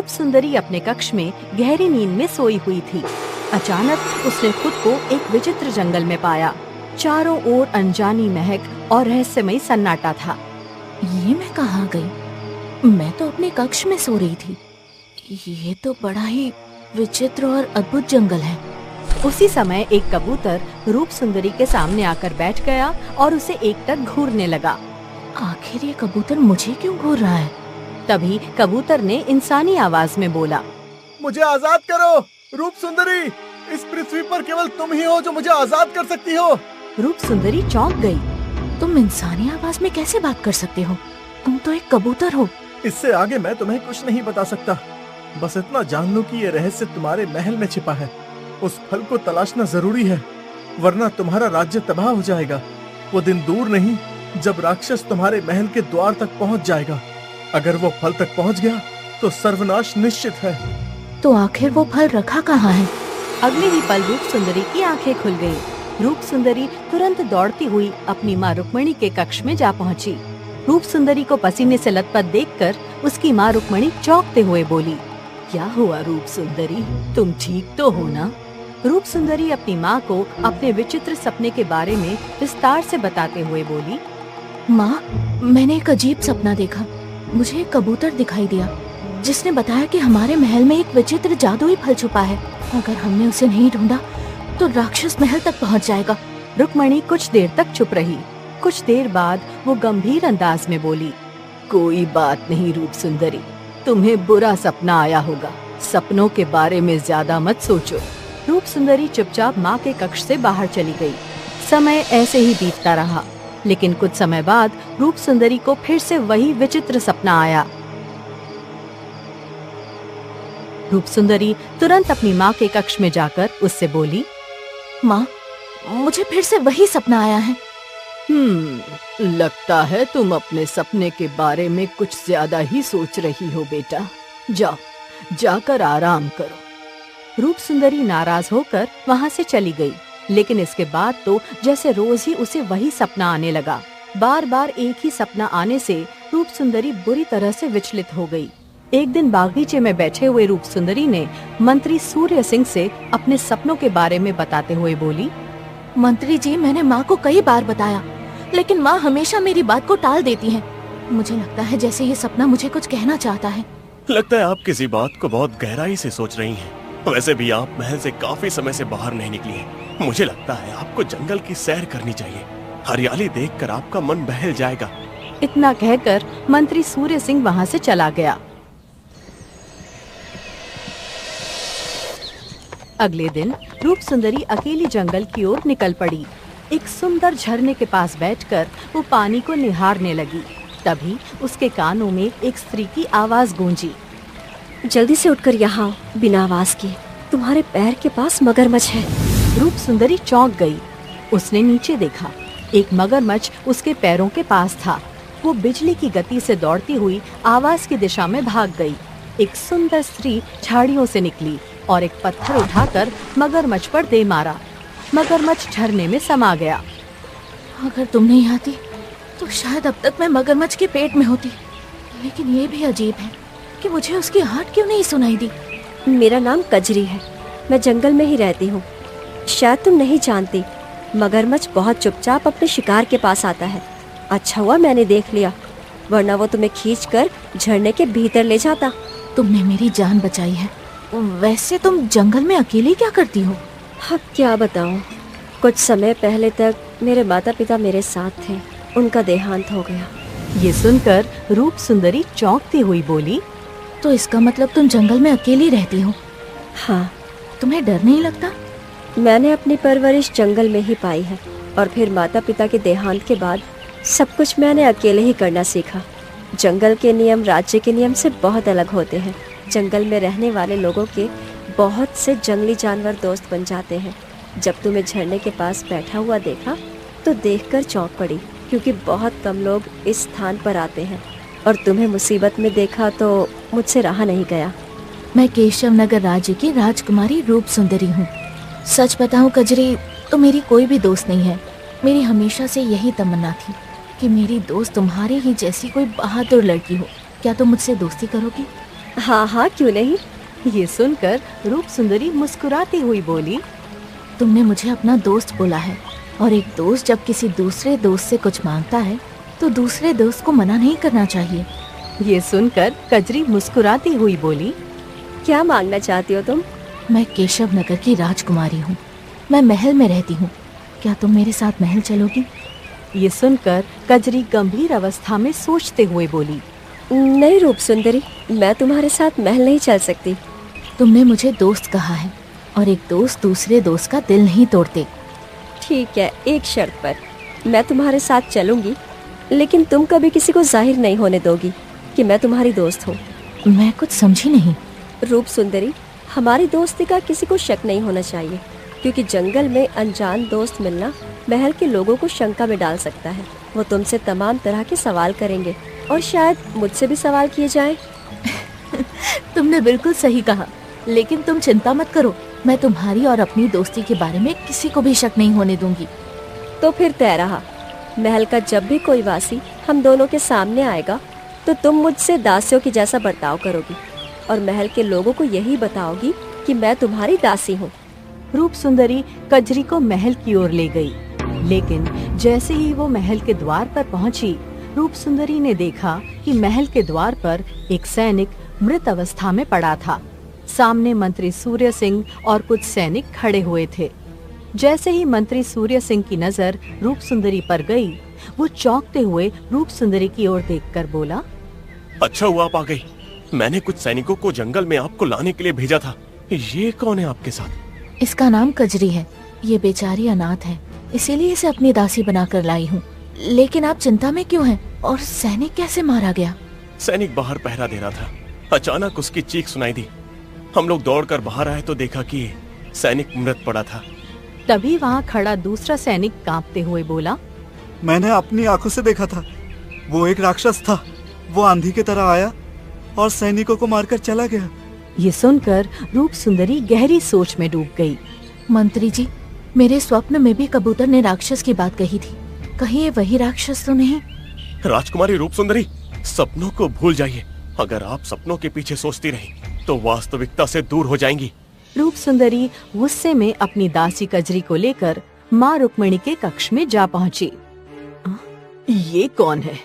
रूप सुंदरी अपने कक्ष में गहरी नींद में सोई हुई थी। अचानक उसने खुद को एक विचित्र जंगल में पाया। चारों ओर अनजानी महक और रहस्यमयी सन्नाटा था। ये मैं कहाँ गई? मैं तो अपने कक्ष में सो रही थी। ये तो बड़ा ही विचित्र और अद्भुत जंगल है। उसी समय एक कबूतर रूप सुंदरी के सामने आकर बैठ गया और उसे एकटक घूरने लगा। आखिर ये कबूतर मुझे क्यों घूर रहा है? तभी कबूतर ने इंसानी आवाज में बोला, मुझे आजाद करो रूप सुंदरी, इस पृथ्वी पर केवल तुम ही हो जो मुझे आजाद कर सकती हो। रूप सुंदरी चौंक गई। तुम इंसानी आवाज में कैसे बात कर सकते हो? तुम तो एक कबूतर हो। इससे आगे मैं तुम्हें कुछ नहीं बता सकता। बस इतना जान लो कि ये रहस्य तुम्हारे महल में छिपा है। उस फल को तलाशना जरूरी है, वरना तुम्हारा राज्य तबाह हो जाएगा। वो दिन दूर नहीं जब राक्षस तुम्हारे महल के द्वार तक पहुंच जाएगा। अगर वो फल तक पहुंच गया तो सर्वनाश निश्चित है। तो आखिर वो फल रखा कहाँ है? अगले ही पल रूप सुंदरी की आंखें खुल गईं। रूप सुंदरी तुरंत दौड़ती हुई अपनी माँ रुक्मणी के कक्ष में जा पहुंची। रूप सुंदरी को पसीने से लथपथ देखकर उसकी माँ रुक्मणी चौंकते हुए बोली, क्या हुआ रूप सुंदरी, तुम ठीक तो हो ना? रूप सुंदरी अपनी माँ को अपने विचित्र सपने के बारे में विस्तार से बताते हुए बोली, माँ, मैंने एक अजीब सपना देखा। मुझे एक कबूतर दिखाई दिया जिसने बताया कि हमारे महल में एक विचित्र जादुई फल छुपा है। अगर हमने उसे नहीं ढूंढा तो राक्षस महल तक पहुंच जाएगा। रुक्मणी कुछ देर तक चुप रही। कुछ देर बाद वो गंभीर अंदाज में बोली, कोई बात नहीं रूप सुंदरी, तुम्हें बुरा सपना आया होगा। सपनों के बारे में ज्यादा मत सोचो। रूप सुंदरी चुपचाप माँ के कक्ष से बाहर चली गई। समय ऐसे ही बीतता रहा, लेकिन कुछ समय बाद रूप सुंदरी को फिर से वही विचित्र सपना आया। रूप सुंदरी तुरंत अपनी माँ के कक्ष में जाकर उससे बोली, माँ, मुझे फिर से वही सपना आया है। लगता है तुम अपने सपने के बारे में कुछ ज्यादा ही सोच रही हो बेटा। जाओ, जाकर आराम करो। रूप सुंदरी नाराज होकर वहाँ से चली गई। लेकिन इसके बाद तो जैसे रोज ही उसे वही सपना आने लगा। बार बार एक ही सपना आने से रूप सुंदरी बुरी तरह से विचलित हो गई। एक दिन बागीचे में बैठे हुए रूप सुंदरी ने मंत्री सूर्य सिंह से अपने सपनों के बारे में बताते हुए बोली, मंत्री जी, मैंने माँ को कई बार बताया, लेकिन माँ हमेशा मेरी बात को टाल देती है। मुझे लगता है जैसे ये सपना मुझे कुछ कहना चाहता है। लगता है आप किसी बात को बहुत गहराई से सोच रही हैं। वैसे भी आप महल से काफी समय से बाहर नहीं निकली हैं। मुझे लगता है आपको जंगल की सैर करनी चाहिए। हरियाली देखकर आपका मन बहल जाएगा। इतना कहकर मंत्री सूर्य सिंह वहाँ से चला गया। अगले दिन रूप सुंदरी अकेली जंगल की ओर निकल पड़ी। एक सुंदर झरने के पास बैठकर वो पानी को निहारने लगी। तभी उसके कानों में एक स्त्री की आवाज गूंजी, जल्दी से उठकर यहाँ आओ, बिना आवाज किए। तुम्हारे पैर के पास मगरमच्छ है। रूप सुंदरी चौंक गई। उसने नीचे देखा। एक मगरमच्छ उसके पैरों के पास था। वो बिजली की गति से दौड़ती हुई आवाज की दिशा में भाग गई। एक सुंदर स्त्री झाड़ियों से निकली और एक पत्थर उठाकर मगरमच्छ पर दे मारा। मगरमच्छ झरने में समा गया। अगर तुम नहीं आती तो शायद अब तक मैं मगरमच्छ के पेट में होती। लेकिन ये भी अजीब है कि मुझे उसकी आहट क्यों नहीं सुनाई दी। मेरा नाम कजरी है, मैं जंगल में ही रहती हूँ। शायद तुम नहीं जानती, मगरमच्छ बहुत चुपचाप अपने शिकार के पास आता है। अच्छा हुआ मैंने देख लिया, वरना वो तुम्हें खींचकर झरने के भीतर ले जाता। तुमने मेरी जान बचाई है। वैसे तुम जंगल में अकेली क्या करती हो? हाँ, क्या बताऊँ। कुछ समय पहले तक मेरे माता पिता मेरे साथ थे, उनका देहांत हो गया। ये सुनकर रूप सुंदरी चौंकती हुई बोली, तो इसका मतलब तुम जंगल में अकेली रहती हो? हाँ। तुम्हें डर नहीं लगता? मैंने अपनी परवरिश जंगल में ही पाई है और फिर माता पिता के देहांत के बाद सब कुछ मैंने अकेले ही करना सीखा। जंगल के नियम राज्य के नियम से बहुत अलग होते हैं। जंगल में रहने वाले लोगों के बहुत से जंगली जानवर दोस्त बन जाते हैं। जब तुम्हें झरने के पास बैठा हुआ देखा तो देखकर चौंक पड़ी, क्योंकि बहुत कम लोग इस स्थान पर आते हैं। और तुम्हें मुसीबत में देखा तो मुझसे रहा नहीं गया। मैं केशव नगर राज्य की राजकुमारी रूप सुंदरी हूँ। सच बताऊँ कजरी, तो मेरी कोई भी दोस्त नहीं है। मेरी हमेशा से यही तमन्ना थी कि मेरी दोस्त तुम्हारी ही जैसी कोई बहादुर लड़की हो। क्या तुम मुझसे दोस्ती करोगी? हाँ हाँ, क्यों नहीं। ये सुनकर रूप सुंदरी मुस्कुराती हुई बोली, तुमने मुझे अपना दोस्त बोला है, और एक दोस्त जब किसी दूसरे दोस्त से कुछ मांगता है तो दूसरे दोस्त को मना नहीं करना चाहिए। ये सुनकर कजरी मुस्कुराती हुई बोली, क्या मांगना चाहती हो तुम? मैं केशव नगर की राजकुमारी हूँ। मैं महल में रहती हूँ। क्या तुम मेरे साथ महल चलोगी? ये सुनकर कजरी गंभीर अवस्था में सोचते हुए बोली, नहीं रूप सुंदरी, मैं तुम्हारे साथ महल नहीं चल सकती। तुमने मुझे दोस्त कहा है, और एक दोस्त दूसरे दोस्त का दिल नहीं तोड़ते। ठीक है, एक शर्त पर। मैं तुम्हारे साथ चलूंगी, लेकिन तुम कभी किसी को जाहिर नहीं होने दोगी कि मैं तुम्हारी दोस्त हूँ। मैं कुछ समझी नहीं। रूप सुंदरी, हमारी दोस्ती का किसी को शक नहीं होना चाहिए, क्योंकि जंगल में अनजान दोस्त मिलना महल के लोगों को शंका में डाल सकता है। वो तुमसे तमाम तरह के सवाल करेंगे, और शायद मुझसे भी सवाल किए जाएं। तुमने बिल्कुल सही कहा, लेकिन तुम चिंता मत करो। मैं तुम्हारी और अपनी दोस्ती के बारे में किसी को भी शक नहीं होने दूंगी। तो फिर तय रहा। महल का जब भी कोई वासी हम दोनों के सामने आएगा, तो तुम मुझसे दासियों की जैसा बर्ताव करोगी, और महल के लोगों को यही बताओगी कि मैं तुम्हारी दासी हूँ। रूप सुंदरी कजरी को महल की ओर ले गई, लेकिन जैसे ही वो महल के द्वार पर पहुंची, रूप सुंदरी ने देखा कि महल के द्वार पर एक सैनिक मृत अवस्था में पड़ा था। सामने मंत्री सूर्य सिंह और कुछ सैनिक खड़े हुए थे। जैसे ही मंत्री सूर्य सिंह की नजर रूप सुंदरी पर गई, वो चौंकते हुए रूप सुंदरी की ओर देखकर बोला, अच्छा हुआ आप आ गई। मैंने कुछ सैनिकों को जंगल में आपको लाने के लिए भेजा था। ये कौन है आपके साथ? इसका नाम कजरी है। ये बेचारी अनाथ है, इसीलिए इसे अपनी दासी बनाकर लाई हूँ। लेकिन आप चिंता में क्यों हैं? और सैनिक कैसे मारा गया? सैनिक बाहर पहरा दे रहा था, अचानक उसकी चीख सुनाई दी। हम लोग दौड़कर बाहर आए तो देखा कि सैनिक मृत पड़ा था। तभी वहाँ खड़ा दूसरा सैनिक कांपते हुए बोला, मैंने अपनी आंखों से देखा था। वो एक राक्षस था। वो आंधी की तरह आया और सैनिकों को मारकर चला गया। ये सुनकर रूप सुंदरी गहरी सोच में डूब गई। मंत्री जी, मेरे स्वप्न में भी कबूतर ने राक्षस की बात कही थी। कहीं ये वही राक्षस तो नहीं? राजकुमारी रूप सुंदरी, सपनों को भूल जाइए। अगर आप सपनों के पीछे सोचती रही तो वास्तविकता से दूर हो जाएंगी। रूप सुंदरी गुस्से में अपनी दासी कजरी को लेकर माँ रुक्मिणी के कक्ष में जा पहुंची। ये कौन है?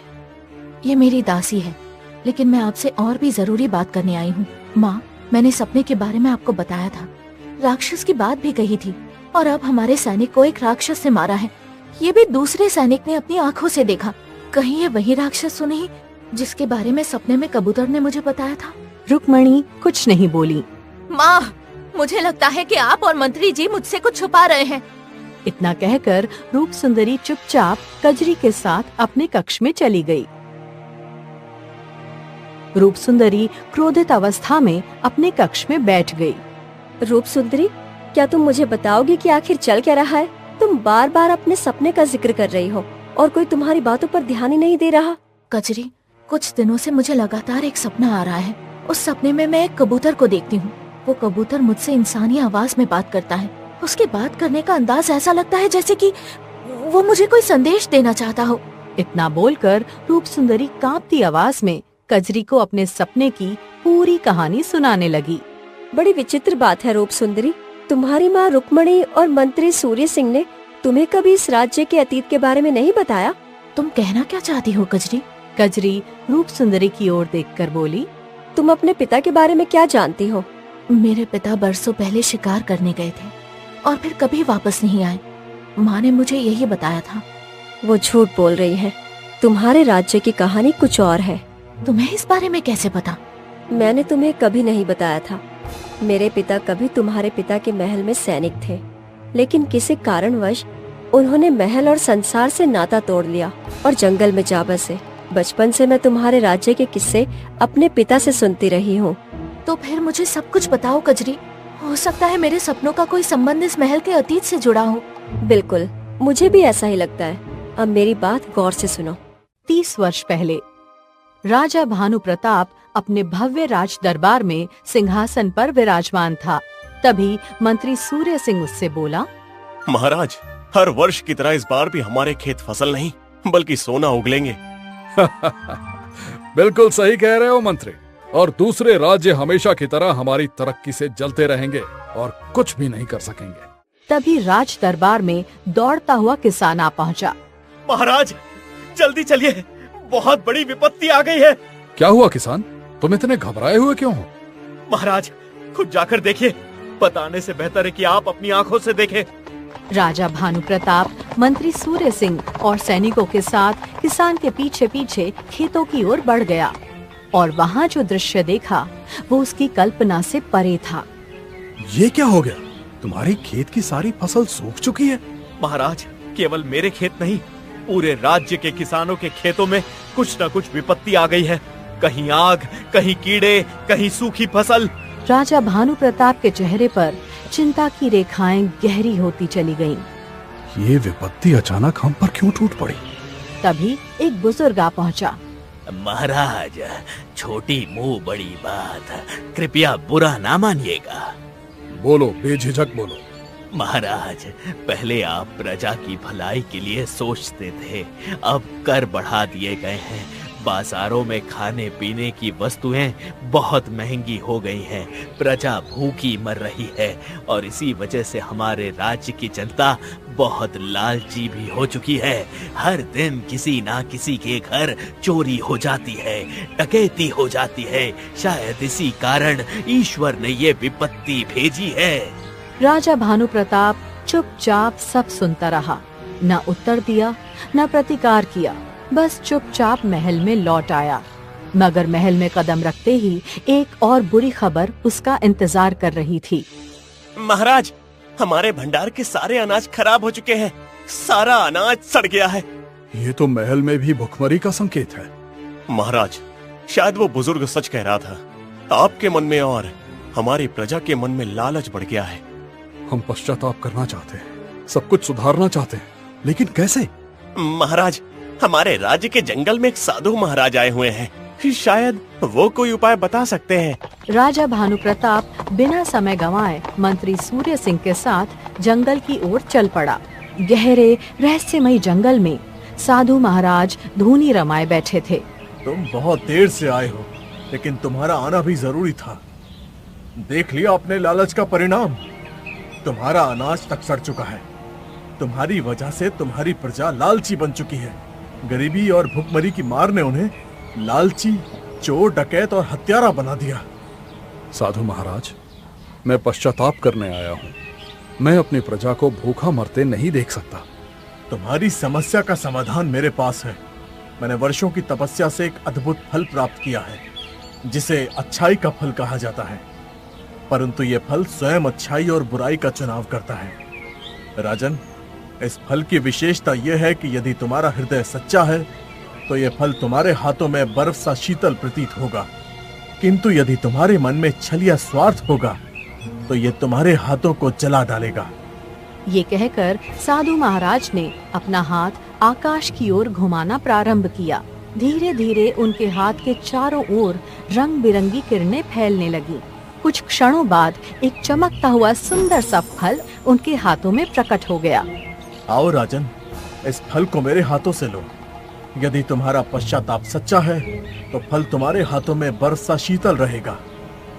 ये मेरी दासी है, लेकिन मैं आपसे और भी जरूरी बात करने आई हूँ। माँ, मैंने सपने के बारे में आपको बताया था। राक्षस की बात भी कही थी, और अब हमारे सैनिक को एक राक्षस से मारा है। ये भी दूसरे सैनिक ने अपनी आंखों से देखा। कहीं ये वही राक्षस तो नहीं जिसके बारे में सपने में कबूतर ने मुझे बताया था? रुक्मिणी कुछ नहीं बोली। माँ, मुझे लगता है कि आप और मंत्री जी मुझसे कुछ छुपा रहे हैं। इतना कहकर रूप सुंदरी चुपचाप कजरी के साथ अपने कक्ष में चली गई। रूप सुंदरी क्रोधित अवस्था में अपने कक्ष में बैठ गई। रूप सुंदरी, क्या तुम मुझे बताओगी कि आखिर चल क्या रहा है? तुम बार बार अपने सपने का जिक्र कर रही हो और कोई तुम्हारी बातों पर ध्यान ही नहीं दे रहा। कजरी, कुछ दिनों से मुझे लगातार एक सपना आ रहा है। उस सपने में मैं एक कबूतर को देखती हूँ। वो कबूतर मुझसे इंसानी आवाज में बात करता है। उसके बात करने का अंदाज ऐसा लगता है जैसे कि वो मुझे कोई संदेश देना चाहता हो। इतना बोलकर रूप सुंदरी कांपती आवाज में कजरी को अपने सपने की पूरी कहानी सुनाने लगी। बड़ी विचित्र बात है रूप सुंदरी, तुम्हारी माँ रुक्मिणी और मंत्री सूर्य सिंह ने तुम्हें कभी इस राज्य के अतीत के बारे में नहीं बताया? तुम कहना क्या चाहती हो कजरी? कजरी रूप सुंदरी की ओर देखकर बोली, तुम अपने पिता के बारे में क्या जानती हो? मेरे पिता बरसों पहले शिकार करने गए थे और फिर कभी वापस नहीं आए। माँ ने मुझे यही बताया था। वो झूठ बोल रही है। तुम्हारे राज्य की कहानी कुछ और है। तुम्हें इस बारे में कैसे पता? मैंने तुम्हें कभी नहीं बताया था। मेरे पिता कभी तुम्हारे पिता के महल में सैनिक थे, लेकिन किसी कारणवश उन्होंने महल और संसार से नाता तोड़ लिया और जंगल में जा बसे। बचपन से मैं तुम्हारे राज्य के किस्से अपने पिता से सुनती रही हूँ। तो फिर मुझे सब कुछ बताओ कजरी। हो सकता है मेरे सपनों का कोई संबंध इस महल के अतीत से जुड़ा हो। बिल्कुल, मुझे भी ऐसा ही लगता है। अब मेरी बात गौर से सुनो। 30 वर्ष पहले राजा भानु प्रताप अपने भव्य राज दरबार में सिंहासन पर विराजमान था। तभी मंत्री सूर्य सिंह उससे बोला, महाराज, हर वर्ष की तरह इस बार भी हमारे खेत फसल नहीं, बल्कि सोना उगलेंगे। बिल्कुल सही कह रहे हो मंत्री। और दूसरे राज्य हमेशा की तरह हमारी तरक्की से जलते रहेंगे और कुछ भी नहीं कर सकेंगे। तभी राज दरबार में दौड़ता हुआ किसान आ पहुंचा। महाराज जल्दी चलिए, बहुत बड़ी विपत्ति आ गई है। क्या हुआ किसान, तुम इतने घबराए हुए क्यों हो? महाराज खुद जाकर देखिए, बताने से बेहतर है कि आप अपनी आंखों से देखें। राजा भानु प्रताप मंत्री सूर्य सिंह और सैनिकों के साथ किसान के पीछे पीछे खेतों की ओर बढ़ गया और वहाँ जो दृश्य देखा वो उसकी कल्पना से परे था। ये क्या हो गया? तुम्हारी खेत की सारी फसल सूख चुकी है। महाराज केवल मेरे खेत नहीं, पूरे राज्य के किसानों के खेतों में कुछ न कुछ विपत्ति आ गई है। कहीं आग, कहीं कीड़े, कहीं सूखी फसल। राजा भानु प्रताप के चेहरे पर चिंता की रेखाएं गहरी होती चली गईं। ये विपत्ति अचानक हम पर क्यों टूट पड़ी? तभी एक बुजुर्ग आ पहुंचा। महाराज, छोटी मुंह बड़ी बात, कृपया बुरा ना मानिएगा। बोलो, बेझिझक बोलो। महाराज, पहले आप प्रजा की भलाई के लिए सोचते थे, अब कर बढ़ा दिए गए हैं। बाजारों में खाने पीने की वस्तुएं बहुत महंगी हो गई हैं। प्रजा भूखी मर रही है और इसी वजह से हमारे राज्य की जनता बहुत लालची भी हो चुकी है। हर दिन किसी ना किसी के घर चोरी हो जाती है, डकैती हो जाती है। शायद इसी कारण ईश्वर ने ये विपत्ति भेजी है। राजा भानु प्रताप चुपचाप सब सुनता रहा, न उत्तर दिया न प्रतिकार किया, बस चुपचाप महल में लौट आया। मगर महल में कदम रखते ही एक और बुरी खबर उसका इंतजार कर रही थी। महाराज, हमारे भंडार के सारे अनाज खराब हो चुके हैं। सारा अनाज सड़ गया है। ये तो महल में भी भुखमरी का संकेत है। महाराज, शायद वो बुजुर्ग सच कह रहा था। आपके मन में और हमारी प्रजा के मन में लालच बढ़ गया है। हम पश्चाताप करना चाहते हैं, सब कुछ सुधारना चाहते हैं, लेकिन कैसे? महाराज, हमारे राज्य के जंगल में एक साधु महाराज आए हुए हैं, शायद वो कोई उपाय बता सकते हैं। राजा भानु प्रताप बिना समय गंवाए मंत्री सूर्य सिंह के साथ जंगल की ओर चल पड़ा। गहरे रहस्यमयी जंगल में साधु महाराज धूनी रमाए बैठे थे। तुम बहुत देर से आए हो, लेकिन तुम्हारा आना भी जरूरी था। देख लिया अपने लालच का परिणाम। तुम्हारा अनाज तक सड़ चुका है। तुम्हारी वजह से तुम्हारी प्रजा लालची बन चुकी है। गरीबी और भुखमरी की मार ने उन्हें लालची, चोर, डकैत और हत्यारा बना दिया। साधु महाराज, मैं पश्चाताप करने आया हूँ। मैं अपनी प्रजा को भूखा मरते नहीं देख सकता। तुम्हारी समस्या का समाधान मेरे पास है। मैंने वर्षों की तपस्या से एक अद्भुत फल प्राप्त किया है, जिसे अच्छाई का फल कहा जाता है। परंतु यह फल स्वयं अच्छाई और बुराई का चुनाव करता है। राजन, इस फल की विशेषता यह है कि यदि तुम्हारा हृदय सच्चा है तो यह फल तुम्हारे हाथों में बर्फ सा शीतल प्रतीत होगा, किंतु यदि तुम्हारे मन में छल या स्वार्थ होगा तो यह तुम्हारे हाथों को जला डालेगा। ये कहकर साधु महाराज ने अपना हाथ आकाश की ओर घुमाना प्रारंभ किया। धीरे धीरे उनके हाथ के चारों ओर रंग बिरंगी किरणें फैलने लगी। कुछ क्षणों बाद एक चमकता हुआ सुंदर सा फल उनके हाथों में प्रकट हो गया। आओ राजन, इस फल को मेरे हाथों से लो। यदि तुम्हारा पश्चाताप सच्चा है तो फल तुम्हारे हाथों में बर्फ सा शीतल रहेगा।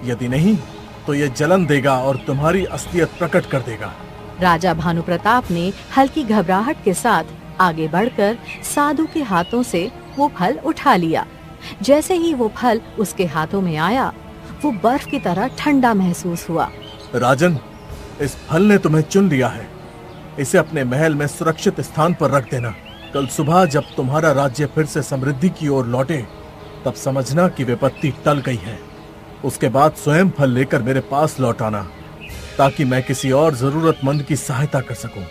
यदि नहीं तो ये जलन देगा और तुम्हारी असलियत प्रकट कर देगा। राजा भानु प्रताप ने हल्की घबराहट के साथ आगे बढ़कर साधु के हाथों से वो फल उठा लिया। जैसे ही वो फल उसके हाथों में आया, वो बर्फ की तरह ठंडा महसूस हुआ। राजन, इस फल ने तुम्हें चुन लिया है। इसे अपने महल में सुरक्षित स्थान पर रख देना। कल सुबह जब तुम्हारा राज्य फिर से समृद्धि की ओर लौटे, तब समझना कि विपत्ति टल गई है। उसके बाद स्वयं फल लेकर मेरे पास लौट आना, ताकि मैं किसी और जरूरतमंद की सहायता कर सकूं।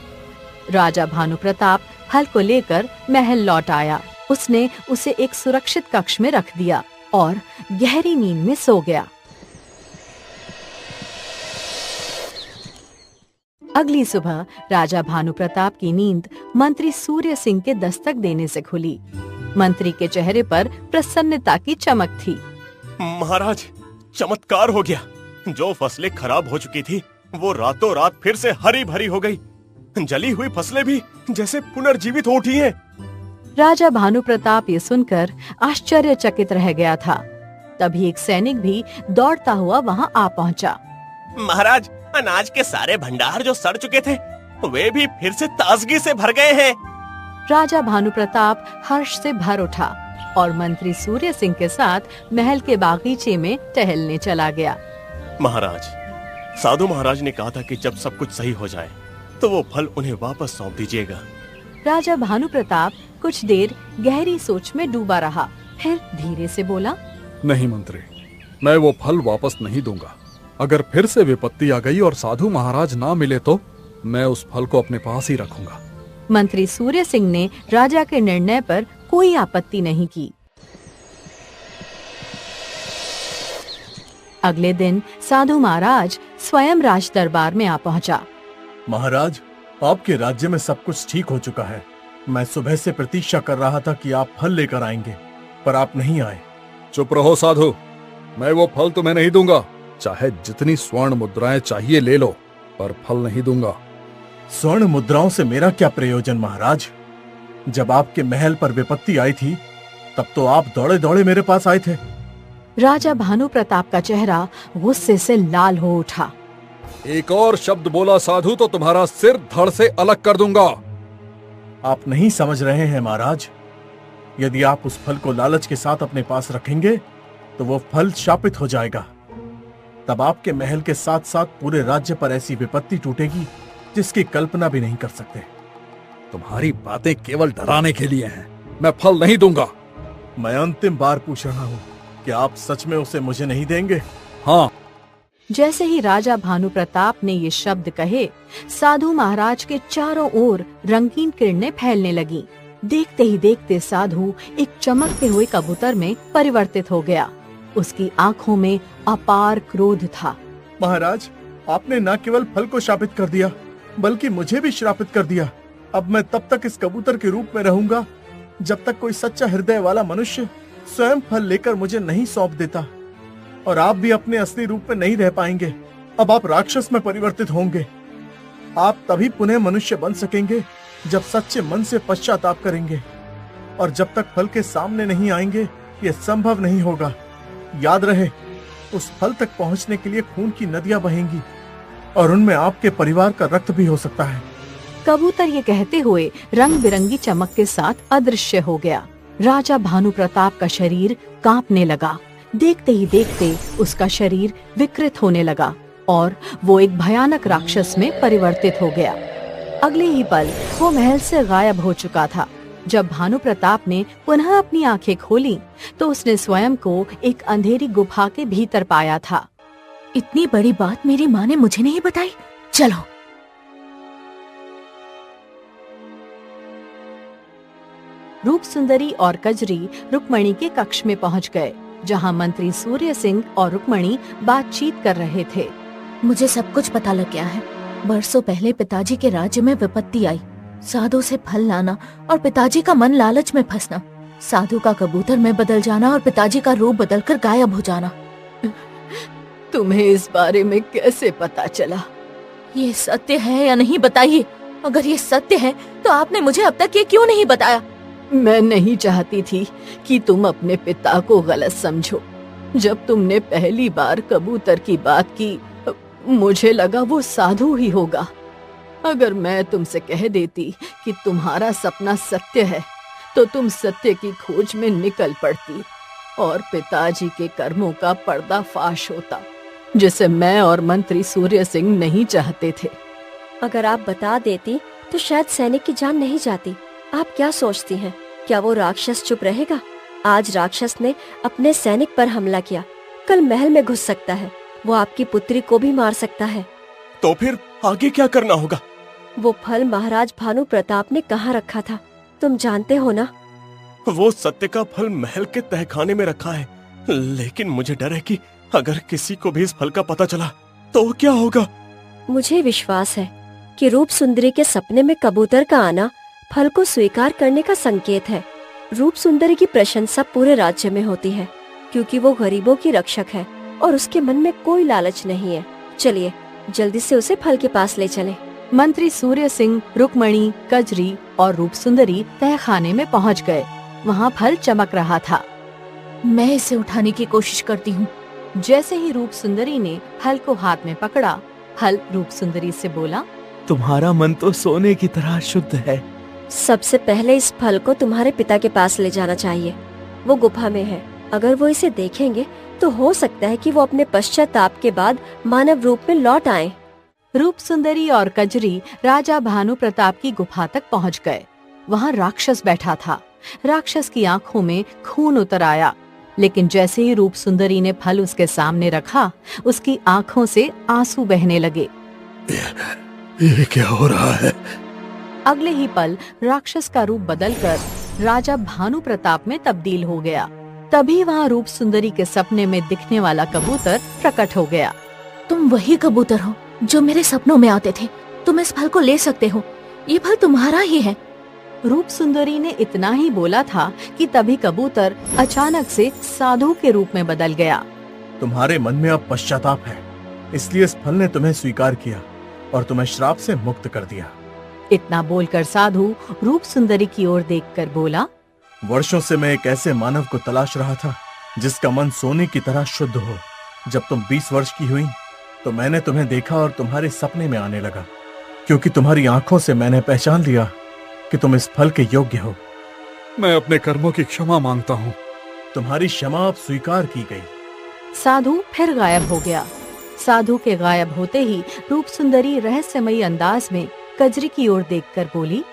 राजा भानु प्रताप फल को लेकर महल लौट आया। उसने उसे एक सुरक्षित कक्ष में रख दिया और गहरी नींद में सो गया। अगली सुबह राजा भानु प्रताप की नींद मंत्री सूर्य सिंह के दस्तक देने से खुली। मंत्री के चेहरे पर प्रसन्नता की चमक थी। महाराज, चमत्कार हो गया। जो फसलें खराब हो चुकी थी वो रातों रात फिर से हरी भरी हो गई। जली हुई फसलें भी जैसे पुनर्जीवित हो उठी हैं। राजा भानु प्रताप ये सुनकर आश्चर्यचकित रह गया था। तभी एक सैनिक भी दौड़ता हुआ वहां आ पहुंचा। महाराज, अनाज के सारे भंडार जो सड़ चुके थे वे भी फिर से ताजगी से भर गए हैं। राजा भानु प्रताप हर्ष से भर उठा और मंत्री सूर्य सिंह के साथ महल के बागीचे में टहलने चला गया। महाराज, साधु महाराज ने कहा था कि जब सब कुछ सही हो जाए तो वो फल उन्हें वापस सौंप दीजिएगा। राजा भानु प्रताप कुछ देर गहरी सोच में डूबा रहा, फिर धीरे से बोला, नहीं मंत्री, मैं वो फल वापस नहीं दूंगा। अगर फिर से विपत्ति आ गई और साधु महाराज ना मिले तो मैं उस फल को अपने पास ही रखूंगा। मंत्री सूर्य सिंह ने राजा के निर्णय पर कोई आपत्ति नहीं की। अगले दिन साधु महाराज स्वयं राज दरबार में आ पहुंचा। महाराज, आपके राज्य में सब कुछ ठीक हो चुका है। मैं सुबह से प्रतीक्षा कर रहा था कि आप फल लेकर आएंगे, पर आप नहीं आए। चुप रहो साधु, मैं वो फल तुम्हें नहीं दूंगा। चाहे जितनी स्वर्ण मुद्राएं चाहिए ले लो, पर फल नहीं दूंगा। स्वर्ण मुद्राओं से मेरा क्या प्रयोजन महाराज? जब आपके महल पर विपत्ति आई थी तब तो आप दौड़े दौड़े मेरे पास आए थे। राजा भानु प्रताप का चेहरा गुस्से से लाल हो उठा। एक और शब्द बोला साधु तो तुम्हारा सिर धड़ से अलग कर दूंगा। आप नहीं समझ रहे हैं महाराज। यदि आप उस फल को लालच के साथ अपने पास रखेंगे तो वो फल शापित हो जाएगा। तब आपके महल के साथ साथ पूरे राज्य पर ऐसी विपत्ति टूटेगी जिसकी कल्पना भी नहीं कर सकते। तुम्हारी बातें केवल डराने के लिए हैं। मैं फल नहीं दूंगा। मैं अंतिम बार पूछ रहा हूँ कि आप सच में उसे मुझे नहीं देंगे? हाँ। जैसे ही राजा भानु प्रताप ने ये शब्द कहे, साधु महाराज के चारों ओर रंगीन किरणें फैलने लगी। देखते ही देखते साधु एक चमकते हुए कबूतर में परिवर्तित हो गया। उसकी आंखों में अपार क्रोध था। महाराज, आपने न केवल फल को शापित कर दिया बल्कि मुझे भी श्रापित कर दिया। अब मैं तब तक इस कबूतर के रूप में रहूंगा जब तक कोई सच्चा हृदय वाला मनुष्य स्वयं फल लेकर मुझे नहीं सौंप देता। और आप भी अपने असली रूप में नहीं रह पाएंगे। अब आप राक्षस में परिवर्तित होंगे। आप तभी पुनः मनुष्य बन सकेंगे जब सच्चे मन से पश्चाताप करेंगे। और जब तक फल के सामने नहीं आएंगे यह संभव नहीं होगा। याद रहे, उस फल तक पहुंचने के लिए खून की नदियां बहेंगी और उनमें आपके परिवार का रक्त भी हो सकता है। कबूतर ये कहते हुए रंग बिरंगी चमक के साथ अदृश्य हो गया। राजा भानु प्रताप का शरीर कांपने लगा। देखते ही देखते उसका शरीर विकृत होने लगा और वो एक भयानक राक्षस में परिवर्तित हो गया। अगले ही पल वो महल से गायब हो चुका था। जब भानु प्रताप ने पुनः अपनी आंखें खोली तो उसने स्वयं को एक अंधेरी गुफा के भीतर पाया था। इतनी बड़ी बात मेरी माँ ने मुझे नहीं बताई। चलो। रूप सुंदरी और कजरी रुक्मणी के कक्ष में पहुंच गए, जहां मंत्री सूर्य सिंह और रुक्मणी बातचीत कर रहे थे। मुझे सब कुछ पता लग गया है। बरसों पहले पिताजी के राज्य में विपत्ति आई। साधु से फल लाना और पिताजी का मन लालच में फंसना, साधु का कबूतर में बदल जाना और पिताजी का रूप बदलकर गायब हो जाना। तुम्हें इस बारे में कैसे पता चला? ये सत्य है या नहीं बताइए। अगर ये सत्य है तो आपने मुझे अब तक ये क्यों नहीं बताया? मैं नहीं चाहती थी कि तुम अपने पिता को गलत समझो। जब तुमने पहली बार कबूतर की बात की, मुझे लगा वो साधु ही होगा। अगर मैं तुमसे कह देती कि तुम्हारा सपना सत्य है तो तुम सत्य की खोज में निकल पड़ती और पिताजी के कर्मों का पर्दाफाश होता, जिसे मैं और मंत्री सूर्य सिंह नहीं चाहते थे। अगर आप बता देती तो शायद सैनिक की जान नहीं जाती। आप क्या सोचती हैं? क्या वो राक्षस चुप रहेगा? आज राक्षस ने अपने सैनिक पर हमला किया, कल महल में घुस सकता है। वो आपकी पुत्री को भी मार सकता है। तो फिर आगे क्या करना होगा? वो फल महाराज भानु प्रताप ने कहाँ रखा था, तुम जानते हो ना? वो सत्य का फल महल के तहखाने में रखा है, लेकिन मुझे डर है कि अगर किसी को भी इस फल का पता चला तो क्या होगा? मुझे विश्वास है कि रूप सुंदरी के सपने में कबूतर का आना फल को स्वीकार करने का संकेत है। रूप सुंदरी की प्रशंसा पूरे राज्य में होती है क्योंकि वो गरीबों की रक्षक है और उसके मन में कोई लालच नहीं है। चलिए जल्दी से उसे फल के पास ले चलें। मंत्री सूर्य सिंह, रुक्मणी, कजरी और रूप सुंदरी तहखाने में पहुंच गए। वहाँ फल चमक रहा था। मैं इसे उठाने की कोशिश करती हूँ। जैसे ही रूप सुंदरी ने हल को हाथ में पकड़ा, हल रूप सुंदरी से बोला, तुम्हारा मन तो सोने की तरह शुद्ध है। सबसे पहले इस फल को तुम्हारे पिता के पास ले जाना चाहिए। वो गुफा में है। अगर वो इसे देखेंगे तो हो सकता है कि वो अपने पश्चाताप के बाद मानव रूप में लौट आए। रूप सुंदरी और कजरी राजा भानु प्रताप की गुफा तक पहुंच गए। वहां राक्षस बैठा था। राक्षस की आंखों में खून उतर आया, लेकिन जैसे ही रूप सुंदरी ने फल उसके सामने रखा, उसकी आंखों से आंसू बहने लगे। ये क्या हो रहा है? अगले ही पल राक्षस का रूप बदलकर राजा भानु प्रताप में तब्दील हो गया। तभी वहाँ रूप सुंदरी के सपने में दिखने वाला कबूतर प्रकट हो गया। तुम वही कबूतर हो जो मेरे सपनों में आते थे। तुम इस फल को ले सकते हो। ये फल तुम्हारा ही है। रूप सुंदरी ने इतना ही बोला था कि तभी कबूतर अचानक से साधु के रूप में बदल गया। तुम्हारे मन में अब पश्चाताप है, इसलिए इस फल ने तुम्हें स्वीकार किया और तुम्हें श्राप से मुक्त कर दिया। इतना बोलकर साधु रूप सुंदरी की ओर देखकर बोला, वर्षों से मैं एक ऐसे मानव को तलाश रहा था जिसका मन सोने की तरह शुद्ध हो। जब तुम 20 वर्ष की हुई तो मैंने तुम्हें देखा और तुम्हारे सपने में आने लगा, क्योंकि तुम्हारी आंखों से मैंने पहचान लिया कि तुम इस फल के योग्य हो। मैं अपने कर्मों की क्षमा मांगता हूँ। तुम्हारी क्षमा अब स्वीकार की गई। साधु फिर गायब हो गया। साधु के गायब होते ही रूप सुंदरी रहस्यमयी अंदाज में कजरी की ओर देखकर बोली,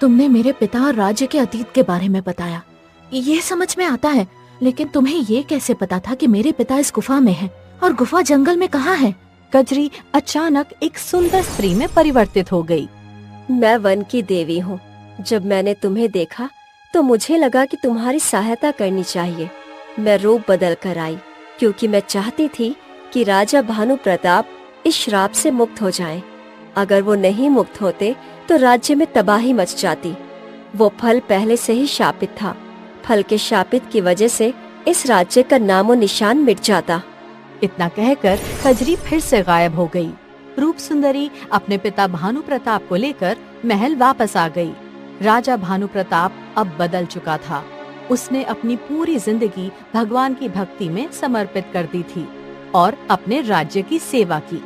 तुमने मेरे पिता और राज्य के अतीत के बारे में बताया। ये समझ में आता है, लेकिन तुम्हें ये कैसे पता था कि मेरे पिता इस गुफा में हैं और गुफा जंगल में कहाँ है? कजरी अचानक एक सुंदर स्त्री में परिवर्तित हो गई। मैं वन की देवी हूँ। जब मैंने तुम्हें देखा तो मुझे लगा कि तुम्हारी सहायता करनी चाहिए। मैं रूप बदल कर आई क्योंकि मैं चाहती थी कि राजा भानु प्रताप इस श्राप से मुक्त हो जाएं। अगर वो नहीं मुक्त होते तो राज्य में तबाही मच जाती। वो फल पहले से ही शापित था। फल के शापित की वजह से इस राज्य का नामो निशान मिट जाता। इतना कहकर कजरी फिर से गायब हो गई। रूप सुंदरी अपने पिता भानु प्रताप को लेकर महल वापस आ गई। राजा भानु प्रताप अब बदल चुका था। उसने अपनी पूरी जिंदगी भगवान की भक्ति में समर्पित कर दी थी और अपने राज्य की सेवा की।